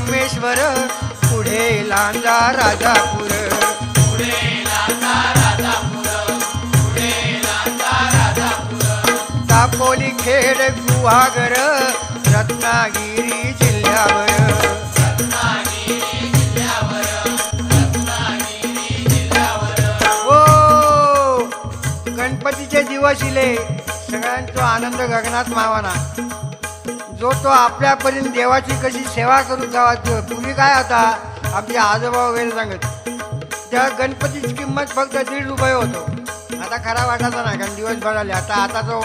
संगमेश्वर, पुढे लांजा राजापूर. दापोली खेड गुहागर, रत्नागिरी जिल्ह्यावर. ओ गणपतीचे दिवस इले, सगळ्यांचा आनंद गगनात मावाना. जो तो आपल्यापर्यंत देवाची कशी सेवा करू जावा. पूर्वी काय होता, आपले आजोबा वगैरे सांगत, त्या गणपतीची किंमत फक्त ₹1.5 होतो. आता खरा वाटायचा नाही, कारण दिवस भराले. आता तो